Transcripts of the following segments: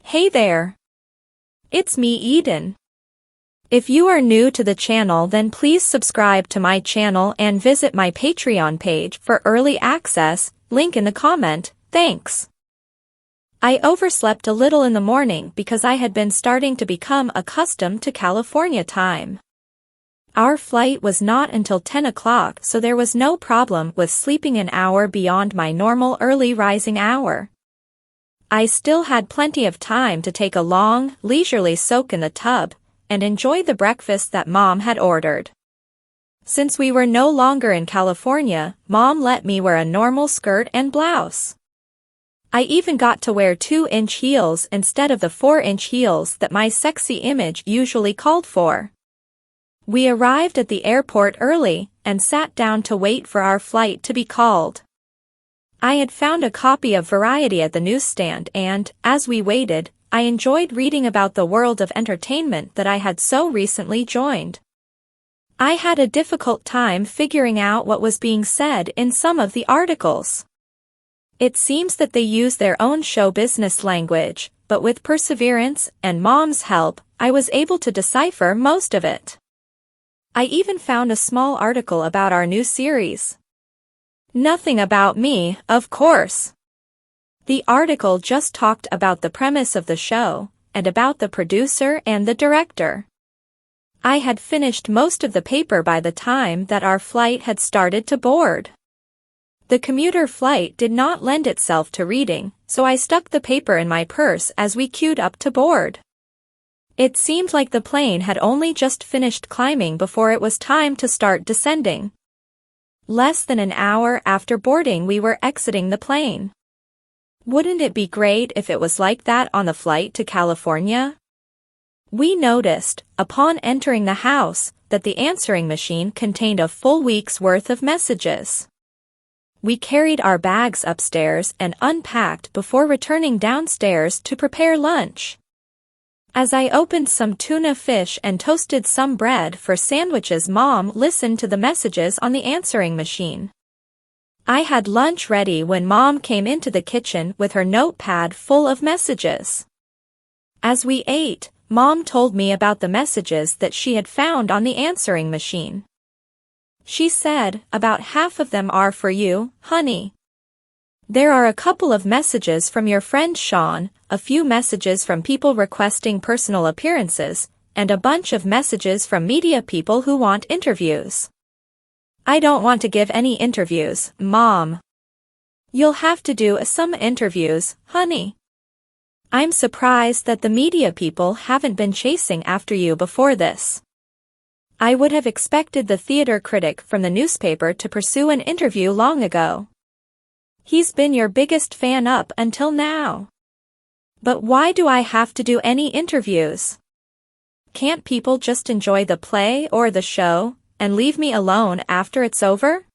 Hey there. It's me, Eden. If you are new to the channel, then please subscribe to my channel and visit my Patreon page for early access, link in the comment, thanks. I overslept a little in the morning because I had been starting to become accustomed to California time. Our flight was not until 10 o'clock, so there was no problem with sleeping an hour beyond my normal early rising hour. I still had plenty of time to take a long, leisurely soak in the tub and enjoy the breakfast that Mom had ordered. Since we were no longer in California, Mom let me wear a normal skirt and blouse. I even got to wear 2-inch heels instead of the 4-inch heels that my sexy image usually called for. We arrived at the airport early and sat down to wait for our flight to be called. I had found a copy of Variety at the newsstand and, as we waited, I enjoyed reading about the world of entertainment that I had so recently joined. I had a difficult time figuring out what was being said in some of the articles. It seems that they use their own show business language, but with perseverance and Mom's help, I was able to decipher most of it. I even found a small article about our new series. Nothing about me, of course. The article just talked about the premise of the show, and about the producer and the director. I had finished most of the paper by the time that our flight had started to board. The commuter flight did not lend itself to reading, so I stuck the paper in my purse as we queued up to board. It seemed like the plane had only just finished climbing before it was time to start descending. Less than an hour after boarding, we were exiting the plane. Wouldn't it be great if it was like that on the flight to California? We noticed, upon entering the house, that the answering machine contained a full week's worth of messages. We carried our bags upstairs and unpacked before returning downstairs to prepare lunch. As I opened some tuna fish and toasted some bread for sandwiches, Mom listened to the messages on the answering machine. I had lunch ready when Mom came into the kitchen with her notepad full of messages. As we ate, Mom told me about the messages that she had found on the answering machine. She said, "About half of them are for you, honey. There are a couple of messages from your friend Sean, a few messages from people requesting personal appearances, and a bunch of messages from media people who want interviews." I don't want to give any interviews, Mom. You'll have to do some interviews, honey. I'm surprised that the media people haven't been chasing after you before this. I would have expected the theater critic from the newspaper to pursue an interview long ago. He's been your biggest fan up until now. But why do I have to do any interviews? Can't people just enjoy the play or the show and leave me alone after it's over?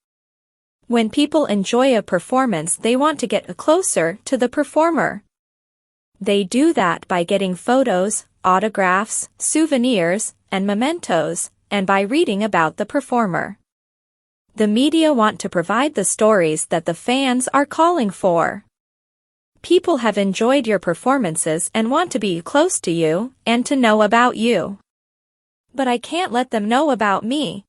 When people enjoy a performance, they want to get closer to the performer. They do that by getting photos, autographs, souvenirs, and mementos, and by reading about the performer. The media want to provide the stories that the fans are calling for. People have enjoyed your performances and want to be close to you and to know about you. But I can't let them know about me.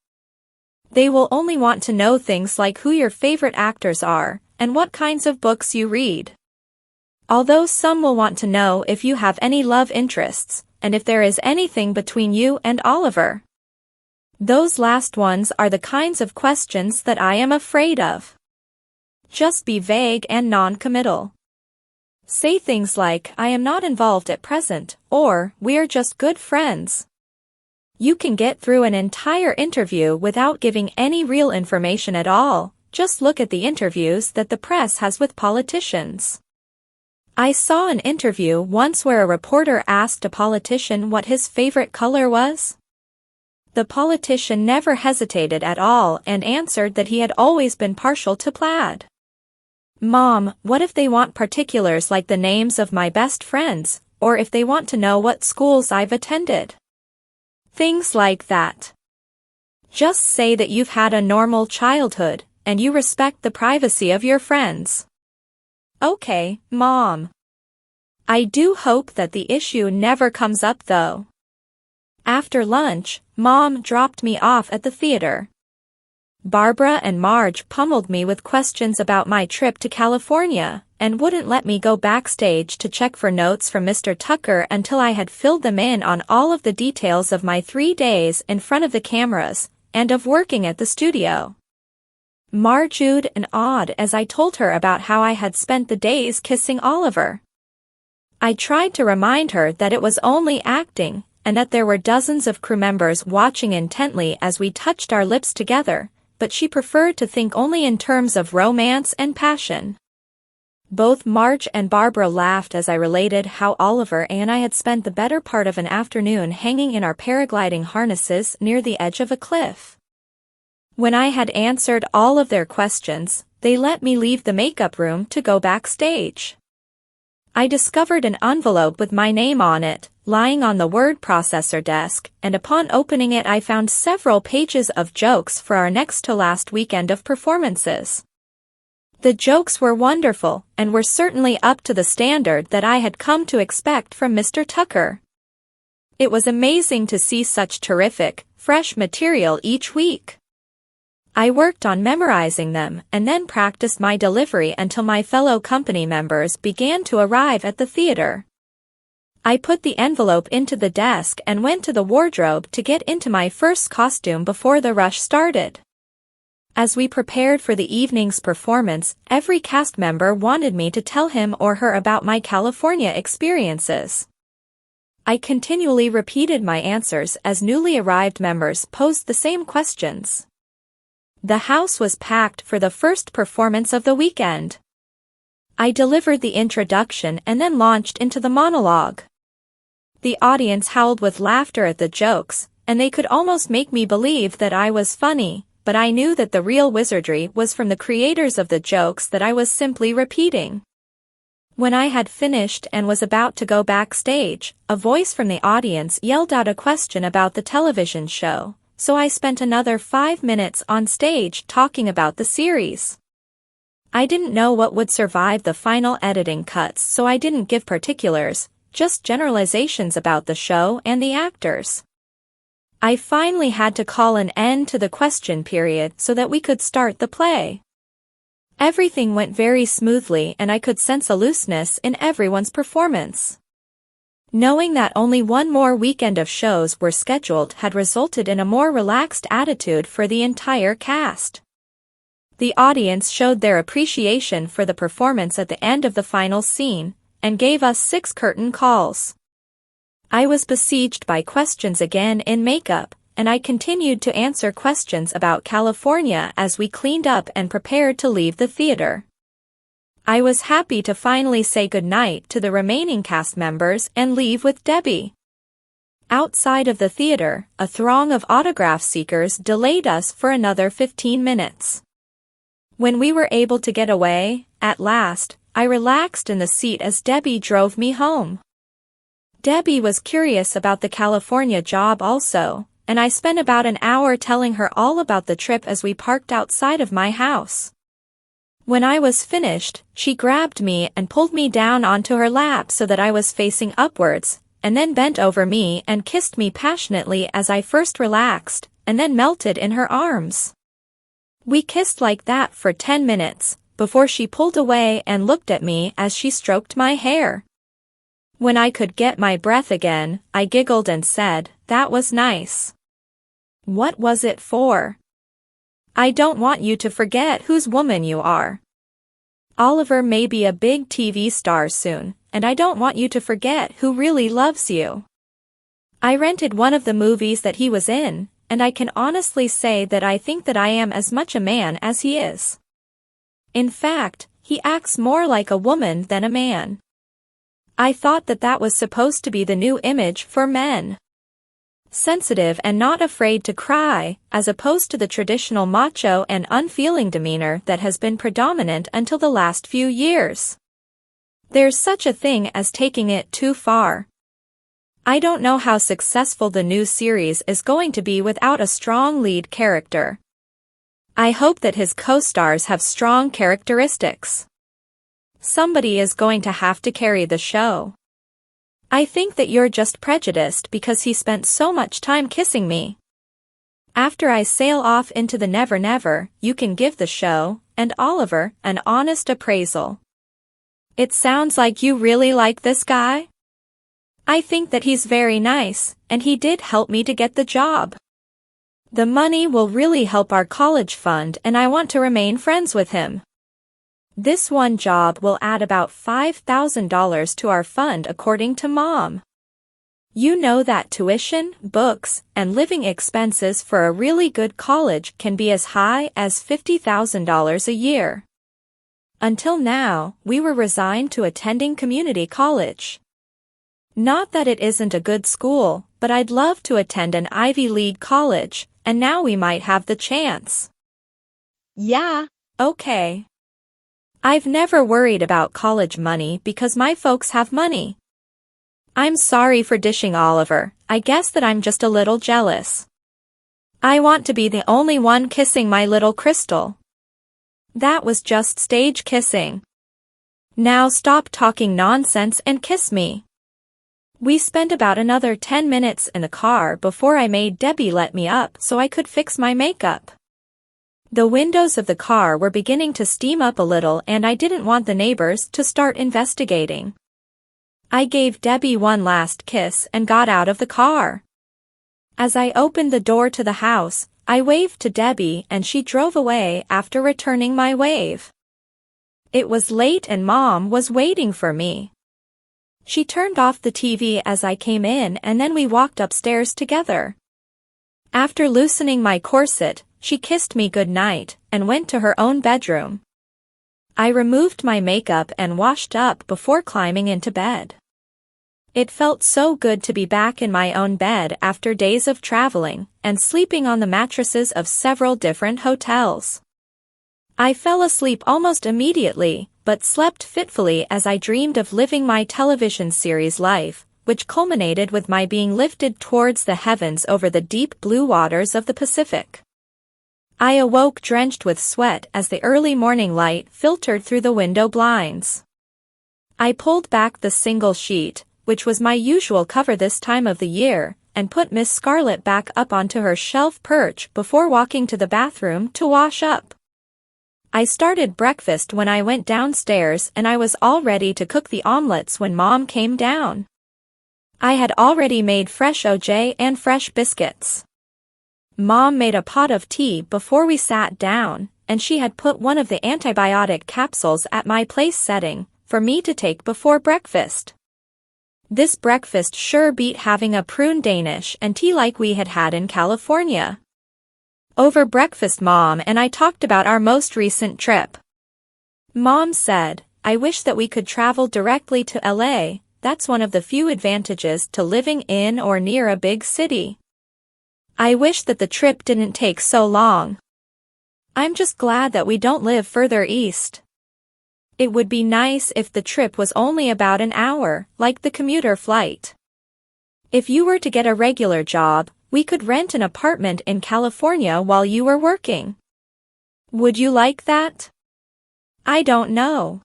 They will only want to know things like who your favorite actors are and what kinds of books you read. Although some will want to know if you have any love interests and if there is anything between you and Oliver. Those last ones are the kinds of questions that I am afraid of. Just be vague and non-committal. Say things like, "I am not involved at present," or "We're just good friends." You can get through an entire interview without giving any real information at all. Just look at the interviews that the press has with politicians. I saw an interview once where a reporter asked a politician what his favorite color was. The politician never hesitated at all and answered that he had always been partial to plaid. Mom, what if they want particulars like the names of my best friends, or if they want to know what schools I've attended? Things like that. Just say that you've had a normal childhood, and you respect the privacy of your friends. Okay, Mom. I do hope that the issue never comes up though. After lunch, Mom dropped me off at the theater. Barbara and Marge pummeled me with questions about my trip to California, and wouldn't let me go backstage to check for notes from Mr. Tucker until I had filled them in on all of the details of my 3 days in front of the cameras, and of working at the studio. Marge oohed and awed as I told her about how I had spent the days kissing Oliver. I tried to remind her that it was only acting, and that there were dozens of crew members watching intently as we touched our lips together, but she preferred to think only in terms of romance and passion. Both Marge and Barbara laughed as I related how Oliver and I had spent the better part of an afternoon hanging in our paragliding harnesses near the edge of a cliff. When I had answered all of their questions, they let me leave the makeup room to go backstage. I discovered an envelope with my name on it, lying on the word processor desk, and upon opening it I found several pages of jokes for our next-to-last weekend of performances. The jokes were wonderful, and were certainly up to the standard that I had come to expect from Mr. Tucker. It was amazing to see such terrific, fresh material each week. I worked on memorizing them and then practiced my delivery until my fellow company members began to arrive at the theater. I put the envelope into the desk and went to the wardrobe to get into my first costume before the rush started. As we prepared for the evening's performance, every cast member wanted me to tell him or her about my California experiences. I continually repeated my answers as newly arrived members posed the same questions. The house was packed for the first performance of the weekend. I delivered the introduction and then launched into the monologue. The audience howled with laughter at the jokes, and they could almost make me believe that I was funny, but I knew that the real wizardry was from the creators of the jokes that I was simply repeating. When I had finished and was about to go backstage, a voice from the audience yelled out a question about the television show, so I spent another 5 minutes on stage talking about the series. I didn't know what would survive the final editing cuts, so I didn't give particulars, just generalizations about the show and the actors. I finally had to call an end to the question period so that we could start the play. Everything went very smoothly and I could sense a looseness in everyone's performance. Knowing that only one more weekend of shows were scheduled had resulted in a more relaxed attitude for the entire cast. The audience showed their appreciation for the performance at the end of the final scene, and gave us 6 curtain calls. I was besieged by questions again in makeup, and I continued to answer questions about California as we cleaned up and prepared to leave the theater. I was happy to finally say goodnight to the remaining cast members and leave with Debbie. Outside of the theater, a throng of autograph seekers delayed us for another 15 minutes. When we were able to get away, at last, I relaxed in the seat as Debbie drove me home. Debbie was curious about the California job also, and I spent about an hour telling her all about the trip as we parked outside of my house. When I was finished, she grabbed me and pulled me down onto her lap so that I was facing upwards, and then bent over me and kissed me passionately as I first relaxed, and then melted in her arms. We kissed like that for 10 minutes, before she pulled away and looked at me as she stroked my hair. When I could get my breath again, I giggled and said, "That was nice." "What was it for?" "I don't want you to forget whose woman you are. Oliver may be a big TV star soon, and I don't want you to forget who really loves you. I rented one of the movies that he was in, and I can honestly say that I think that I am as much a man as he is. In fact, he acts more like a woman than a man. I thought that that was supposed to be the new image for men. Sensitive and not afraid to cry, as opposed to the traditional macho and unfeeling demeanor that has been predominant until the last few years. There's such a thing as taking it too far. I don't know how successful the new series is going to be without a strong lead character. I hope that his co-stars have strong characteristics. Somebody is going to have to carry the show. I think that you're just prejudiced because he spent so much time kissing me. After I sail off into the never never, you can give the show, and Oliver, an honest appraisal. It sounds like you really like this guy? I think that he's very nice, and he did help me to get the job. The money will really help our college fund and I want to remain friends with him. This one job will add about $5,000 to our fund according to Mom. You know that tuition, books, and living expenses for a really good college can be as high as $50,000 a year. Until now, we were resigned to attending community college. Not that it isn't a good school, but I'd love to attend an Ivy League college, and now we might have the chance. Yeah, okay. I've never worried about college money because my folks have money. I'm sorry for dishing Oliver, I guess that I'm just a little jealous. I want to be the only one kissing my little Crystal. That was just stage kissing. Now stop talking nonsense and kiss me. We spent about another 10 minutes in the car before I made Debbie let me up so I could fix my makeup. The windows of the car were beginning to steam up a little and I didn't want the neighbors to start investigating. I gave Debbie one last kiss and got out of the car. As I opened the door to the house, I waved to Debbie and she drove away after returning my wave. It was late and Mom was waiting for me. She turned off the TV as I came in and then we walked upstairs together. After loosening my corset, she kissed me goodnight and went to her own bedroom. I removed my makeup and washed up before climbing into bed. It felt so good to be back in my own bed after days of traveling and sleeping on the mattresses of several different hotels. I fell asleep almost immediately, but slept fitfully as I dreamed of living my television series life, which culminated with my being lifted towards the heavens over the deep blue waters of the Pacific. I awoke drenched with sweat as the early morning light filtered through the window blinds. I pulled back the single sheet, which was my usual cover this time of the year, and put Miss Scarlet back up onto her shelf perch before walking to the bathroom to wash up. I started breakfast when I went downstairs and I was all ready to cook the omelets when Mom came down. I had already made fresh OJ and fresh biscuits. Mom made a pot of tea before we sat down, and she had put one of the antibiotic capsules at my place setting for me to take before breakfast. This breakfast sure beat having a prune Danish and tea like we had had in California. Over breakfast Mom and I talked about our most recent trip. Mom said, I wish that we could travel directly to LA, that's one of the few advantages to living in or near a big city. I wish that the trip didn't take so long. I'm just glad that we don't live further east. It would be nice if the trip was only about an hour, like the commuter flight. If you were to get a regular job, we could rent an apartment in California while you were working. Would you like that? I don't know.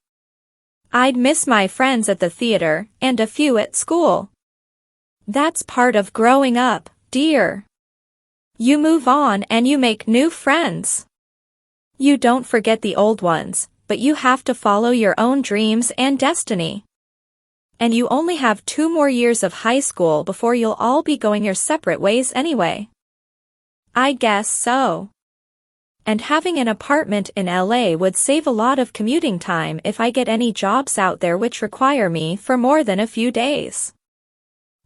I'd miss my friends at the theater and a few at school. That's part of growing up, dear. You move on and you make new friends. You don't forget the old ones, but you have to follow your own dreams and destiny. And you only have 2 more years of high school before you'll all be going your separate ways anyway. I guess so. And having an apartment in LA would save a lot of commuting time if I get any jobs out there which require me for more than a few days.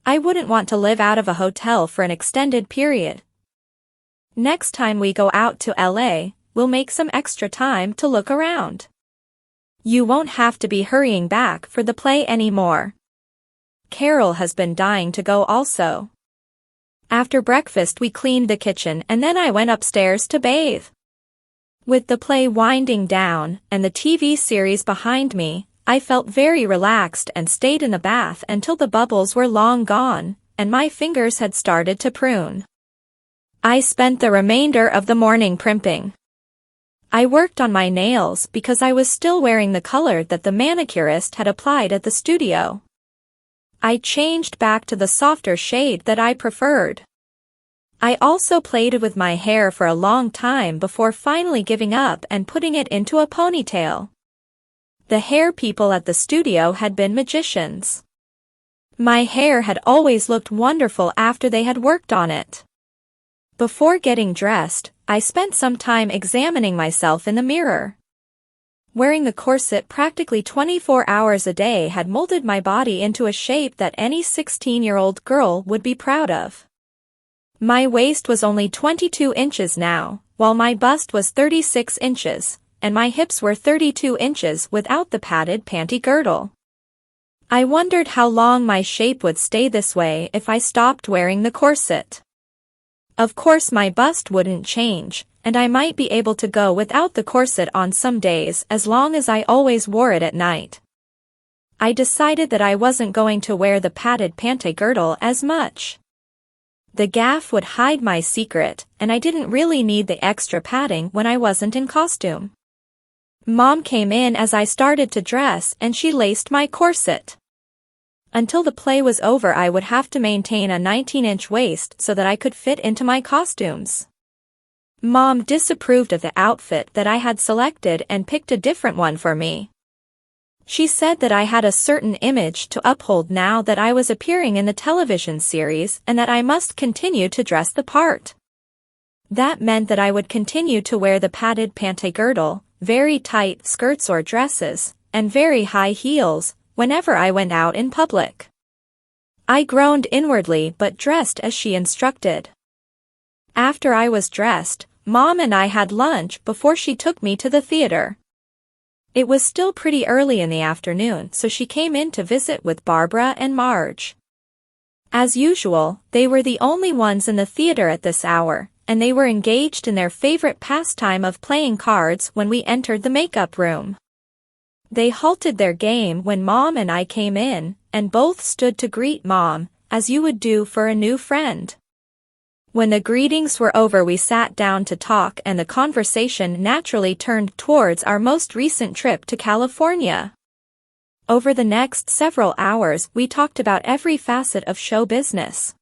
I wouldn't want to live out of a hotel for an extended period. Next time we go out to LA, we'll make some extra time to look around. You won't have to be hurrying back for the play anymore. Carol has been dying to go also. After breakfast we cleaned the kitchen and then I went upstairs to bathe. With the play winding down and the TV series behind me, I felt very relaxed and stayed in the bath until the bubbles were long gone, and my fingers had started to prune. I spent the remainder of the morning primping. I worked on my nails because I was still wearing the color that the manicurist had applied at the studio. I changed back to the softer shade that I preferred. I also played with my hair for a long time before finally giving up and putting it into a ponytail. The hair people at the studio had been magicians. My hair had always looked wonderful after they had worked on it. Before getting dressed, I spent some time examining myself in the mirror. Wearing the corset practically 24 hours a day had molded my body into a shape that any 16-year-old girl would be proud of. My waist was only 22 inches now, while my bust was 36 inches, and my hips were 32 inches without the padded panty girdle. I wondered how long my shape would stay this way if I stopped wearing the corset. Of course my bust wouldn't change, and I might be able to go without the corset on some days as long as I always wore it at night. I decided that I wasn't going to wear the padded panty girdle as much. The gaff would hide my secret, and I didn't really need the extra padding when I wasn't in costume. Mom came in as I started to dress and she laced my corset. Until the play was over, I would have to maintain a 19-inch waist so that I could fit into my costumes. Mom disapproved of the outfit that I had selected and picked a different one for me. She said that I had a certain image to uphold now that I was appearing in the television series and that I must continue to dress the part. That meant that I would continue to wear the padded panty girdle, very tight skirts or dresses, and very high heels whenever I went out in public. I groaned inwardly but dressed as she instructed. After I was dressed, Mom and I had lunch before she took me to the theater. It was still pretty early in the afternoon, so she came in to visit with Barbara and Marge. As usual, they were the only ones in the theater at this hour, and they were engaged in their favorite pastime of playing cards when we entered the makeup room. They halted their game when Mom and I came in, and both stood to greet Mom, as you would do for a new friend. When the greetings were over, we sat down to talk, and the conversation naturally turned towards our most recent trip to California. Over the next several hours, we talked about every facet of show business.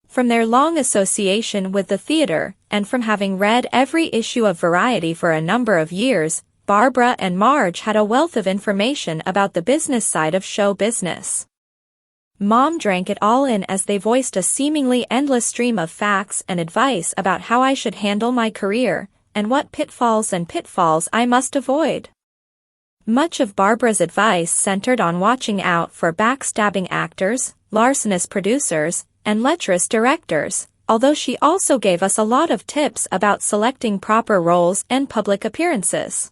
From their long association with the theater, and from having read every issue of Variety for a number of years, Barbara and Marge had a wealth of information about the business side of show business. Mom drank it all in as they voiced a seemingly endless stream of facts and advice about how I should handle my career, and what pitfalls I must avoid. Much of Barbara's advice centered on watching out for backstabbing actors, larcenous producers, and lecherous directors, although she also gave us a lot of tips about selecting proper roles and public appearances.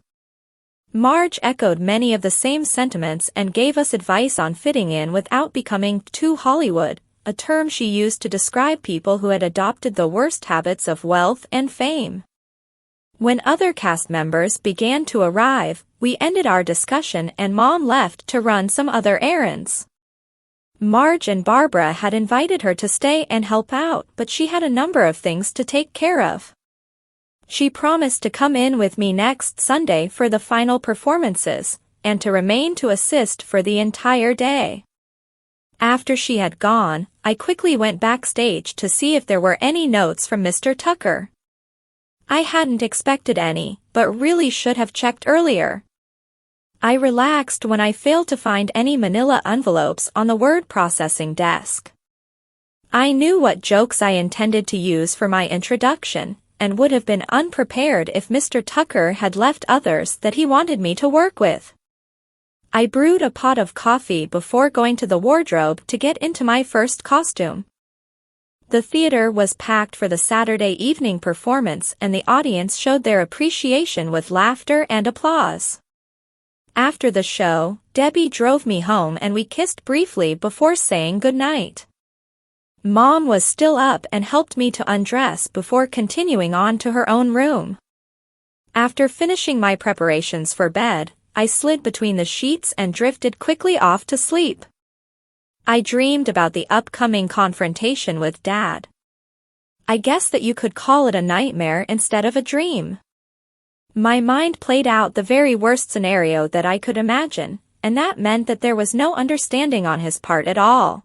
Marge echoed many of the same sentiments and gave us advice on fitting in without becoming too Hollywood, a term she used to describe people who had adopted the worst habits of wealth and fame. When other cast members began to arrive, we ended our discussion and Mom left to run some other errands. Marge and Barbara had invited her to stay and help out, but she had a number of things to take care of. She promised to come in with me next Sunday for the final performances, and to remain to assist for the entire day. After she had gone, I quickly went backstage to see if there were any notes from Mr. Tucker. I hadn't expected any, but really should have checked earlier. I relaxed when I failed to find any manila envelopes on the word processing desk. I knew what jokes I intended to use for my introduction, and would have been unprepared if Mr. Tucker had left others that he wanted me to work with. I brewed a pot of coffee before going to the wardrobe to get into my first costume. The theater was packed for the Saturday evening performance, and the audience showed their appreciation with laughter and applause. After the show, Debbie drove me home and we kissed briefly before saying goodnight. Mom was still up and helped me to undress before continuing on to her own room. After finishing my preparations for bed, I slid between the sheets and drifted quickly off to sleep. I dreamed about the upcoming confrontation with Dad. I guess that you could call it a nightmare instead of a dream. My mind played out the very worst scenario that I could imagine, and that meant that there was no understanding on his part at all.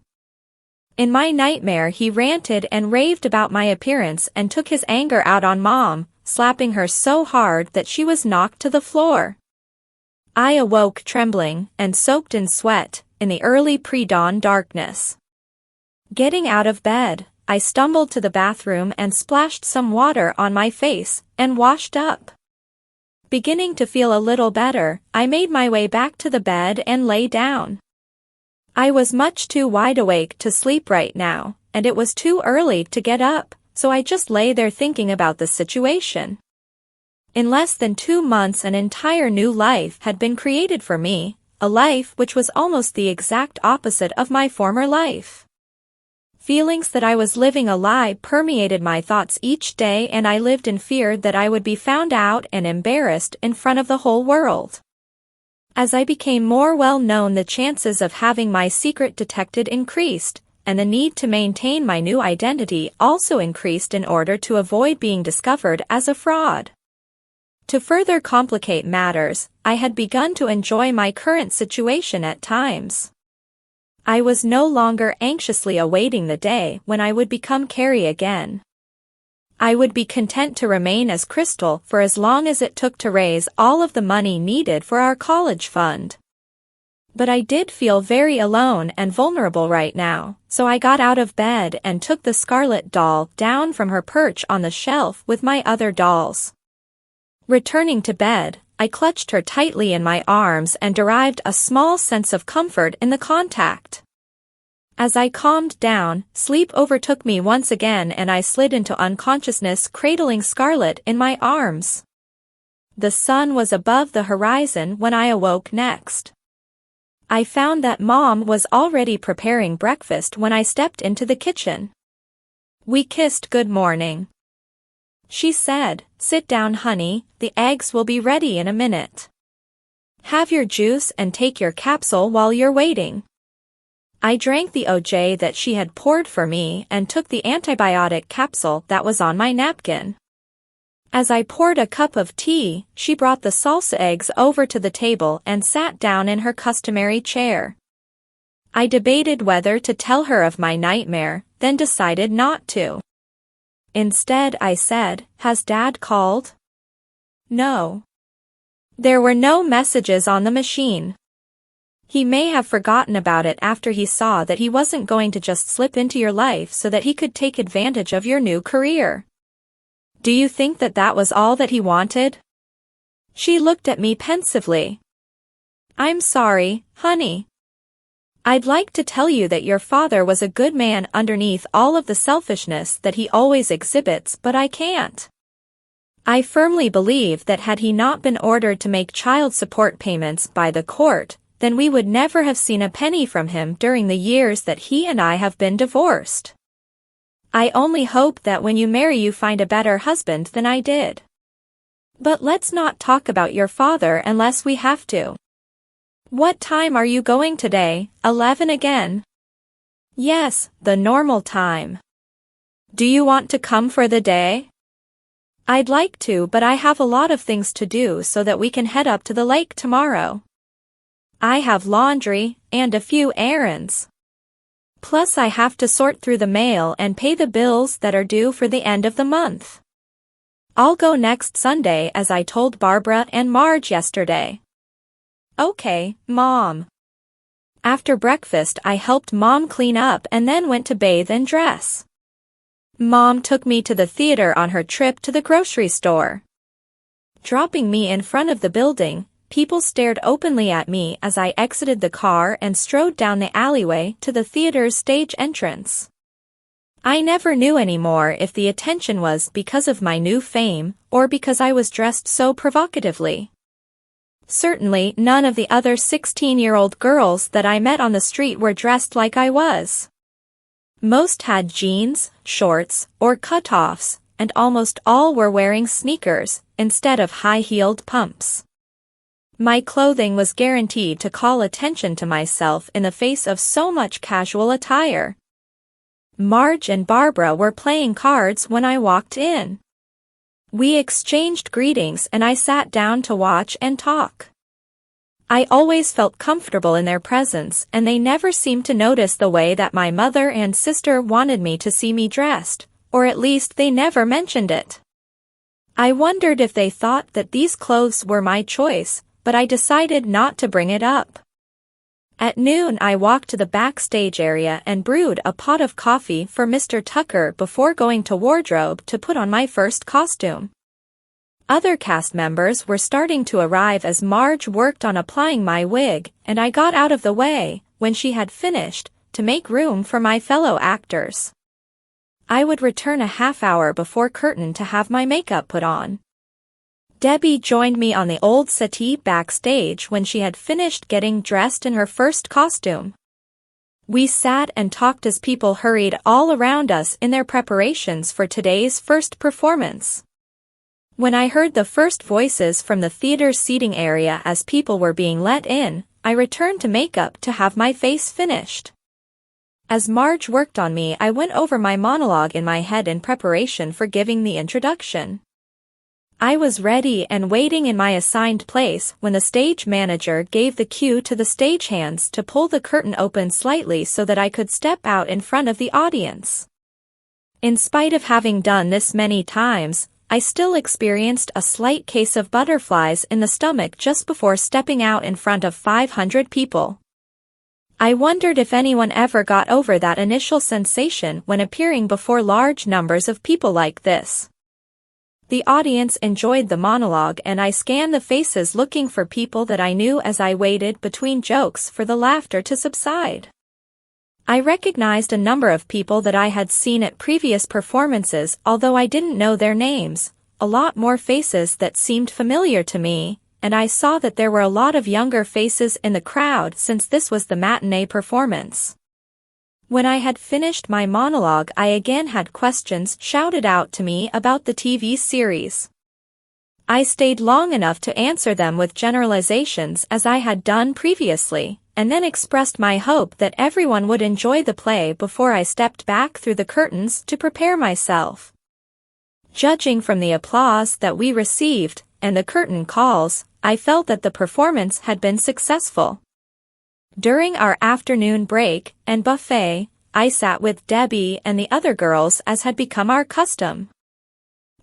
In my nightmare, he ranted and raved about my appearance and took his anger out on Mom, slapping her so hard that she was knocked to the floor. I awoke trembling and soaked in sweat in the early pre-dawn darkness. Getting out of bed, I stumbled to the bathroom and splashed some water on my face and washed up. Beginning to feel a little better, I made my way back to the bed and lay down. I was much too wide awake to sleep right now, and it was too early to get up, so I just lay there thinking about the situation. In less than 2 months, an entire new life had been created for me, a life which was almost the exact opposite of my former life. Feelings that I was living a lie permeated my thoughts each day, and I lived in fear that I would be found out and embarrassed in front of the whole world. As I became more well known, the chances of having my secret detected increased, and the need to maintain my new identity also increased in order to avoid being discovered as a fraud. To further complicate matters, I had begun to enjoy my current situation at times. I was no longer anxiously awaiting the day when I would become Carrie again. I would be content to remain as Crystal for as long as it took to raise all of the money needed for our college fund. But I did feel very alone and vulnerable right now, so I got out of bed and took the Scarlet doll down from her perch on the shelf with my other dolls. Returning to bed, I clutched her tightly in my arms and derived a small sense of comfort in the contact. As I calmed down, sleep overtook me once again and I slid into unconsciousness, cradling Scarlet in my arms. The sun was above the horizon when I awoke next. I found that Mom was already preparing breakfast when I stepped into the kitchen. We kissed good morning. She said, "Sit down, honey, the eggs will be ready in a minute. Have your juice and take your capsule while you're waiting." I drank the OJ that she had poured for me and took the antibiotic capsule that was on my napkin. As I poured a cup of tea, she brought the salsa eggs over to the table and sat down in her customary chair. I debated whether to tell her of my nightmare, then decided not to. Instead, I said, "Has Dad called?" No. There were no messages on the machine. He may have forgotten about it after he saw that he wasn't going to just slip into your life so that he could take advantage of your new career. Do you think that that was all that he wanted? She looked at me pensively. "I'm sorry, honey. I'd like to tell you that your father was a good man underneath all of the selfishness that he always exhibits, but I can't. I firmly believe that had he not been ordered to make child support payments by the court, then we would never have seen a penny from him during the years that he and I have been divorced. I only hope that when you marry you find a better husband than I did. But let's not talk about your father unless we have to. What time are you going today? 11 again?" "Yes, the normal time." "Do you want to come for the day?" "I'd like to, but I have a lot of things to do so that we can head up to the lake tomorrow. I have laundry and a few errands. Plus I have to sort through the mail and pay the bills that are due for the end of the month. I'll go next Sunday as I told Barbara and Marge yesterday." "Okay, Mom." After breakfast, I helped Mom clean up and then went to bathe and dress. Mom took me to the theater on her trip to the grocery store. Dropping me in front of the building, people stared openly at me as I exited the car and strode down the alleyway to the theater's stage entrance. I never knew anymore if the attention was because of my new fame or because I was dressed so provocatively. Certainly none of the other 16-year-old girls that I met on the street were dressed like I was. Most had jeans, shorts, or cutoffs, and almost all were wearing sneakers instead of high-heeled pumps. My clothing was guaranteed to call attention to myself in the face of so much casual attire. Marge and Barbara were playing cards when I walked in. We exchanged greetings and I sat down to watch and talk. I always felt comfortable in their presence and they never seemed to notice the way that my mother and sister wanted me to see me dressed, or at least they never mentioned it. I wondered if they thought that these clothes were my choice, but I decided not to bring it up. At noon I walked to the backstage area and brewed a pot of coffee for Mr. Tucker before going to wardrobe to put on my first costume. Other cast members were starting to arrive as Marge worked on applying my wig, and I got out of the way, when she had finished, to make room for my fellow actors. I would return a half hour before curtain to have my makeup put on. Debbie joined me on the old settee backstage when she had finished getting dressed in her first costume. We sat and talked as people hurried all around us in their preparations for today's first performance. When I heard the first voices from the theater's seating area as people were being let in, I returned to makeup to have my face finished. As Marge worked on me, I went over my monologue in my head in preparation for giving the introduction. I was ready and waiting in my assigned place when the stage manager gave the cue to the stagehands to pull the curtain open slightly so that I could step out in front of the audience. In spite of having done this many times, I still experienced a slight case of butterflies in the stomach just before stepping out in front of 500 people. I wondered if anyone ever got over that initial sensation when appearing before large numbers of people like this. The audience enjoyed the monologue and I scanned the faces looking for people that I knew as I waited between jokes for the laughter to subside. I recognized a number of people that I had seen at previous performances, although I didn't know their names, a lot more faces that seemed familiar to me, and I saw that there were a lot of younger faces in the crowd since this was the matinee performance. When I had finished my monologue, I again had questions shouted out to me about the TV series. I stayed long enough to answer them with generalizations as I had done previously, and then expressed my hope that everyone would enjoy the play before I stepped back through the curtains to prepare myself. Judging from the applause that we received, and the curtain calls, I felt that the performance had been successful. During our afternoon break and buffet, I sat with Debbie and the other girls as had become our custom.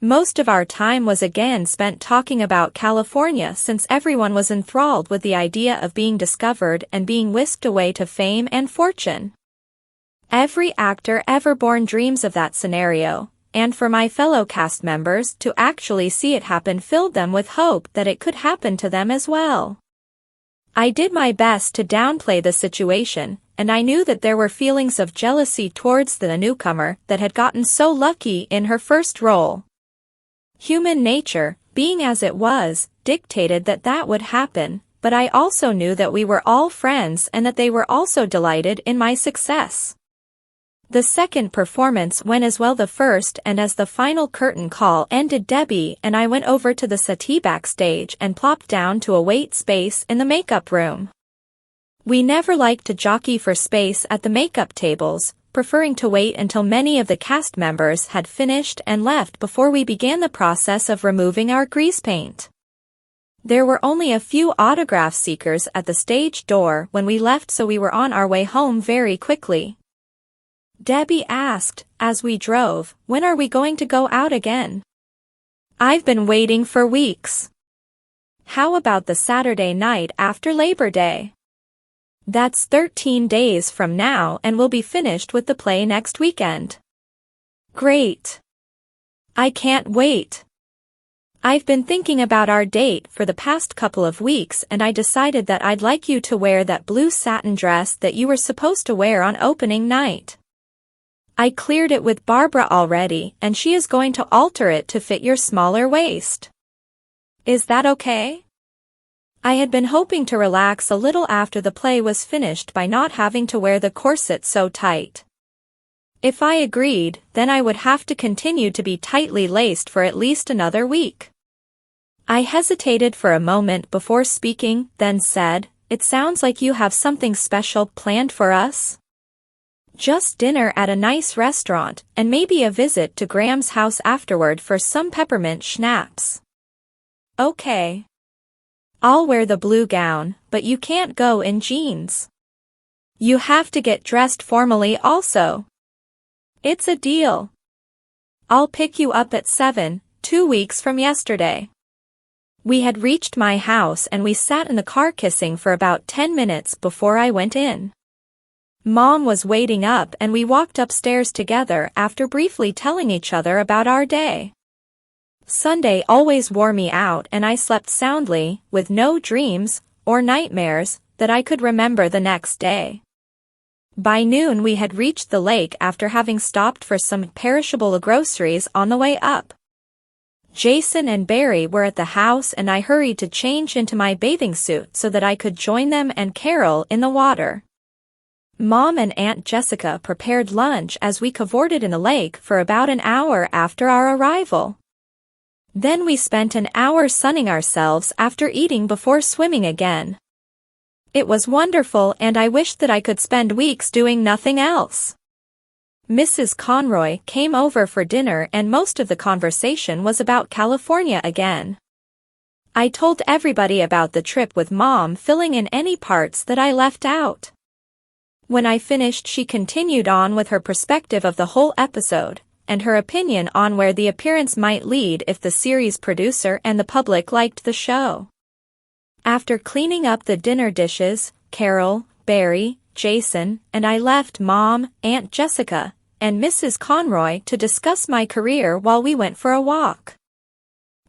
Most of our time was again spent talking about California since everyone was enthralled with the idea of being discovered and being whisked away to fame and fortune. Every actor ever born dreams of that scenario, and for my fellow cast members to actually see it happen filled them with hope that it could happen to them as well. I did my best to downplay the situation, and I knew that there were feelings of jealousy towards the newcomer that had gotten so lucky in her first role. Human nature, being as it was, dictated that that would happen, but I also knew that we were all friends and that they were also delighted in my success. The second performance went as well the first, and as the final curtain call ended, Debbie and I went over to the settee backstage and plopped down to await space in the makeup room. We never liked to jockey for space at the makeup tables, preferring to wait until many of the cast members had finished and left before we began the process of removing our grease paint. There were only a few autograph seekers at the stage door when we left, so we were on our way home very quickly. Debbie asked, as we drove, "When are we going to go out again?" "I've been waiting for weeks." "How about the Saturday night after Labor Day?" "That's 13 days from now and we'll be finished with the play next weekend." "Great. I can't wait." "I've been thinking about our date for the past couple of weeks and I decided that I'd like you to wear that blue satin dress that you were supposed to wear on opening night. I cleared it with Barbara already and she is going to alter it to fit your smaller waist. Is that okay?" I had been hoping to relax a little after the play was finished by not having to wear the corset so tight. If I agreed, then I would have to continue to be tightly laced for at least another week. I hesitated for a moment before speaking, then said, "It sounds like you have something special planned for us." Just dinner at a nice restaurant, and maybe a visit to Graham's house afterward for some peppermint schnapps. Okay. I'll wear the blue gown, but you can't go in jeans. You have to get dressed formally also. It's a deal. I'll pick you up at 7, 2 weeks from yesterday. We had reached my house and we sat in the car kissing for about 10 minutes before I went in. Mom was waiting up and we walked upstairs together after briefly telling each other about our day. Sunday always wore me out and I slept soundly, with no dreams, or nightmares, that I could remember the next day. By noon we had reached the lake after having stopped for some perishable groceries on the way up. Jason and Barry were at the house and I hurried to change into my bathing suit so that I could join them and Carol in the water. Mom and Aunt Jessica prepared lunch as we cavorted in the lake for about an hour after our arrival. Then we spent an hour sunning ourselves after eating before swimming again. It was wonderful and I wished that I could spend weeks doing nothing else. Mrs. Conroy came over for dinner and most of the conversation was about California again. I told everybody about the trip with Mom, filling in any parts that I left out. When I finished, she continued on with her perspective of the whole episode, and her opinion on where the appearance might lead if the series producer and the public liked the show. After cleaning up the dinner dishes, Carol, Barry, Jason, and I left Mom, Aunt Jessica, and Mrs. Conroy to discuss my career while we went for a walk.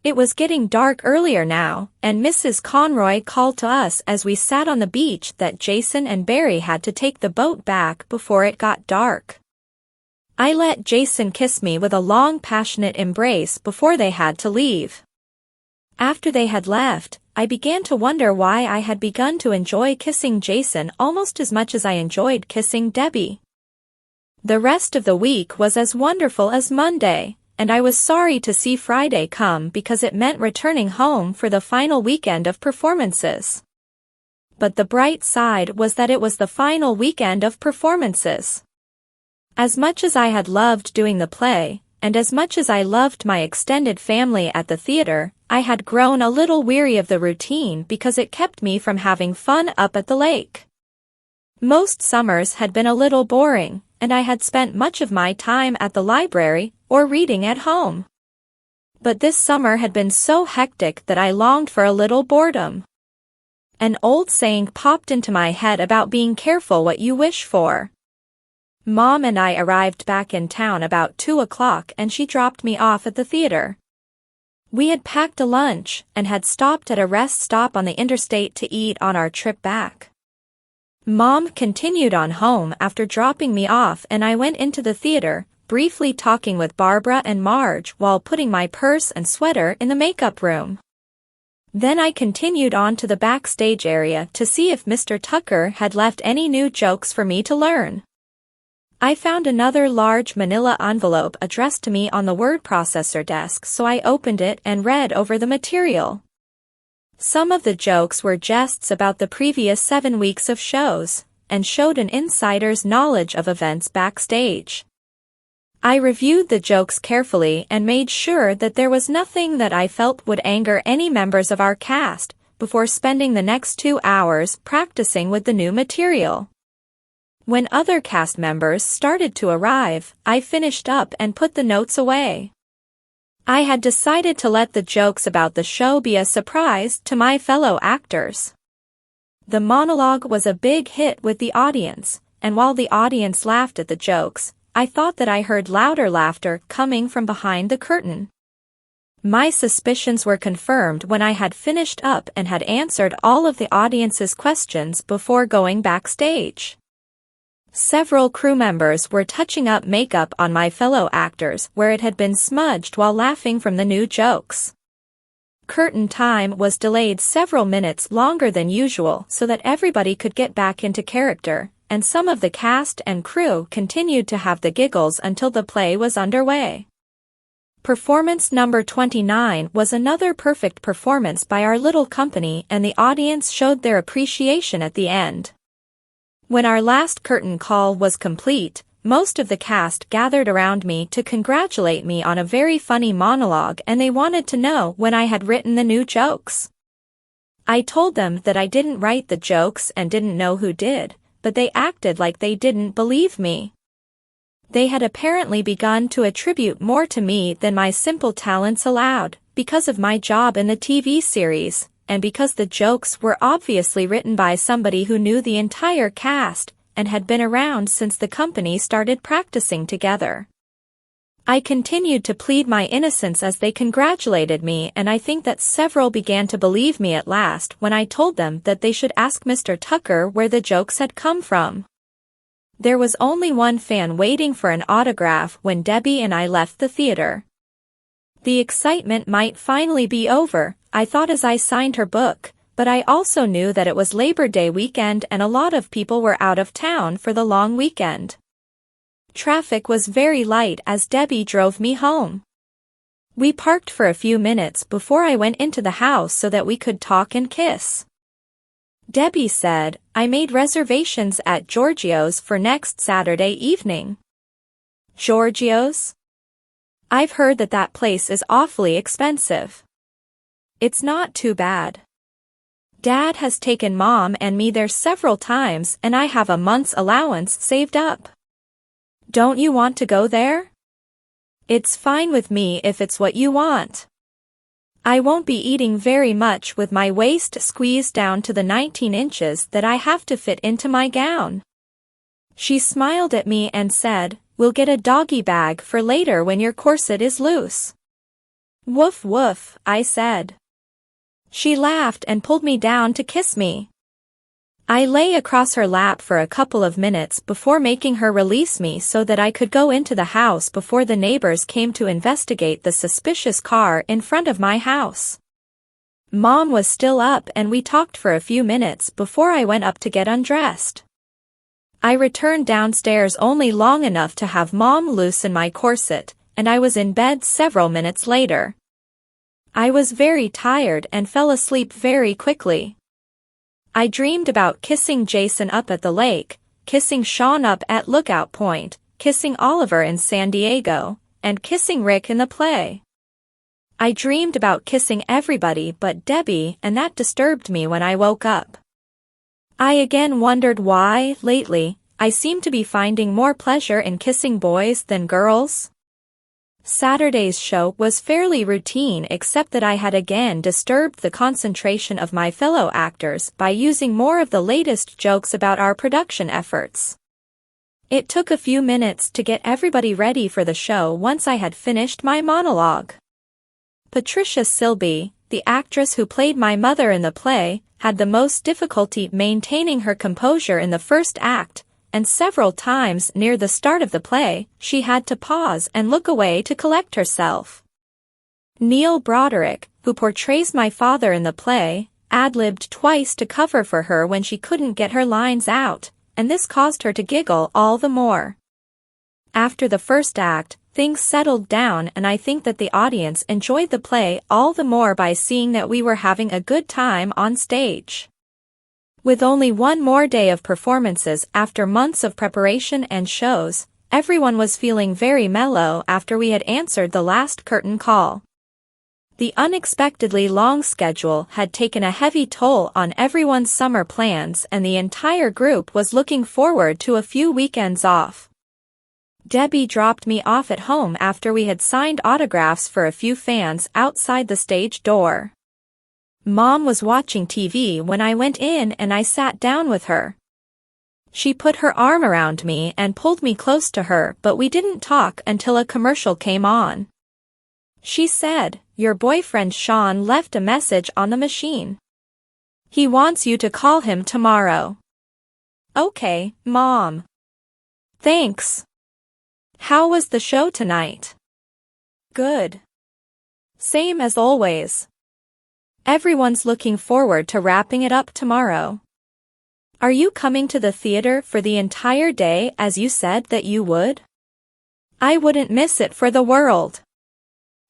It was getting dark earlier now, and Mrs. Conroy called to us as we sat on the beach that Jason and Barry had to take the boat back before it got dark. I let Jason kiss me with a long passionate embrace before they had to leave. After they had left, I began to wonder why I had begun to enjoy kissing Jason almost as much as I enjoyed kissing Debbie. The rest of the week was as wonderful as Monday, and I was sorry to see Friday come because it meant returning home for the final weekend of performances. But the bright side was that it was the final weekend of performances. As much as I had loved doing the play, and as much as I loved my extended family at the theater, I had grown a little weary of the routine because it kept me from having fun up at the lake. Most summers had been a little boring, and I had spent much of my time at the library or reading at home. But this summer had been so hectic that I longed for a little boredom. An old saying popped into my head about being careful what you wish for. Mom and I arrived back in town about 2 o'clock and she dropped me off at the theater. We had packed a lunch and had stopped at a rest stop on the interstate to eat on our trip back. Mom continued on home after dropping me off and I went into the theater, briefly talking with Barbara and Marge while putting my purse and sweater in the makeup room. Then I continued on to the backstage area to see if Mr. Tucker had left any new jokes for me to learn. I found another large manila envelope addressed to me on the word processor desk, so I opened it and read over the material. Some of the jokes were jests about the previous 7 weeks of shows, and showed an insider's knowledge of events backstage. I reviewed the jokes carefully and made sure that there was nothing that I felt would anger any members of our cast, before spending the next 2 hours practicing with the new material. When other cast members started to arrive, I finished up and put the notes away. I had decided to let the jokes about the show be a surprise to my fellow actors. The monologue was a big hit with the audience, and while the audience laughed at the jokes, I thought that I heard louder laughter coming from behind the curtain. My suspicions were confirmed when I had finished up and had answered all of the audience's questions before going backstage. Several crew members were touching up makeup on my fellow actors where it had been smudged while laughing from the new jokes. Curtain time was delayed several minutes longer than usual so that everybody could get back into character, and some of the cast and crew continued to have the giggles until the play was underway. Performance number 29 was another perfect performance by our little company, and the audience showed their appreciation at the end. When our last curtain call was complete, most of the cast gathered around me to congratulate me on a very funny monologue, and they wanted to know when I had written the new jokes. I told them that I didn't write the jokes and didn't know who did, but they acted like they didn't believe me. They had apparently begun to attribute more to me than my simple talents allowed, because of my job in the TV series, and because the jokes were obviously written by somebody who knew the entire cast and had been around since the company started practicing together. I continued to plead my innocence as they congratulated me, and I think that several began to believe me at last when I told them that they should ask Mr. Tucker where the jokes had come from. There was only one fan waiting for an autograph when Debbie and I left the theater. The excitement might finally be over, I thought as I signed her book, but I also knew that it was Labor Day weekend and a lot of people were out of town for the long weekend. Traffic was very light as Debbie drove me home. We parked for a few minutes before I went into the house so that we could talk and kiss. Debbie said, "I made reservations at Giorgio's for next Saturday evening." Giorgio's? I've heard that that place is awfully expensive. It's not too bad. Dad has taken Mom and me there several times and I have a month's allowance saved up. Don't you want to go there? It's fine with me if it's what you want. I won't be eating very much with my waist squeezed down to the 19 inches that I have to fit into my gown. She smiled at me and said, "We'll get a doggy bag for later when your corset is loose." "Woof woof," I said. She laughed and pulled me down to kiss me. I lay across her lap for a couple of minutes before making her release me so that I could go into the house before the neighbors came to investigate the suspicious car in front of my house. Mom was still up and we talked for a few minutes before I went up to get undressed. I returned downstairs only long enough to have Mom loosen my corset, and I was in bed several minutes later. I was very tired and fell asleep very quickly. I dreamed about kissing Jason up at the lake, kissing Sean up at Lookout Point, kissing Oliver in San Diego, and kissing Rick in the play. I dreamed about kissing everybody but Debbie, and that disturbed me when I woke up. I again wondered why, lately, I seem to be finding more pleasure in kissing boys than girls. Saturday's show was fairly routine except that I had again disturbed the concentration of my fellow actors by using more of the latest jokes about our production efforts. It took a few minutes to get everybody ready for the show once I had finished my monologue. Patricia Silby, the actress who played my mother in the play, had the most difficulty maintaining her composure in the first act, and several times near the start of the play, she had to pause and look away to collect herself. Neil Broderick, who portrays my father in the play, ad-libbed twice to cover for her when she couldn't get her lines out, and this caused her to giggle all the more. After the first act, things settled down and I think that the audience enjoyed the play all the more by seeing that we were having a good time on stage. With only one more day of performances after months of preparation and shows, everyone was feeling very mellow after we had answered the last curtain call. The unexpectedly long schedule had taken a heavy toll on everyone's summer plans and the entire group was looking forward to a few weekends off. Debbie dropped me off at home after we had signed autographs for a few fans outside the stage door. Mom was watching TV when I went in and I sat down with her. She put her arm around me and pulled me close to her, but we didn't talk until a commercial came on. She said, "Your boyfriend Sean left a message on the machine. He wants you to call him tomorrow." "Okay, Mom." "Thanks. How was the show tonight?" "Good. Same as always. Everyone's looking forward to wrapping it up tomorrow. Are you coming to the theater for the entire day as you said that you would?" "I wouldn't miss it for the world.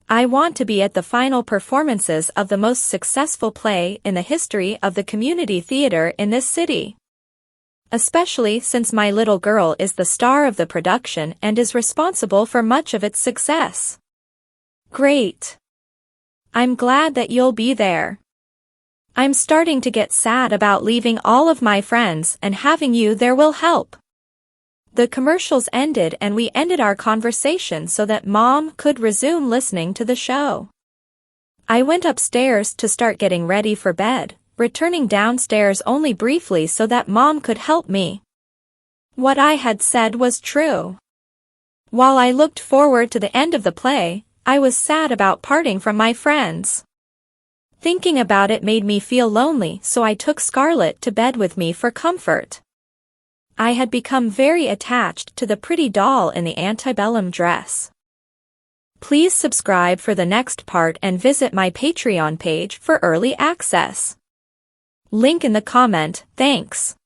I want to be at the final performances of the most successful play in the history of the community theater in this city." especially since my little girl is the star of the production and is responsible for much of its success. Great. I'm glad that you'll be there. I'm starting to get sad about leaving all of my friends, and having you there will help. The commercials ended and we ended our conversation so that Mom could resume listening to the show. I went upstairs to start getting ready for bed, returning downstairs only briefly so that Mom could help me. What I had said was true. While I looked forward to the end of the play, I was sad about parting from my friends. Thinking about it made me feel lonely, so I took Scarlett to bed with me for comfort. I had become very attached to the pretty doll in the antebellum dress. Please subscribe for the next part and visit my Patreon page for early access. Link in the comment. Thanks.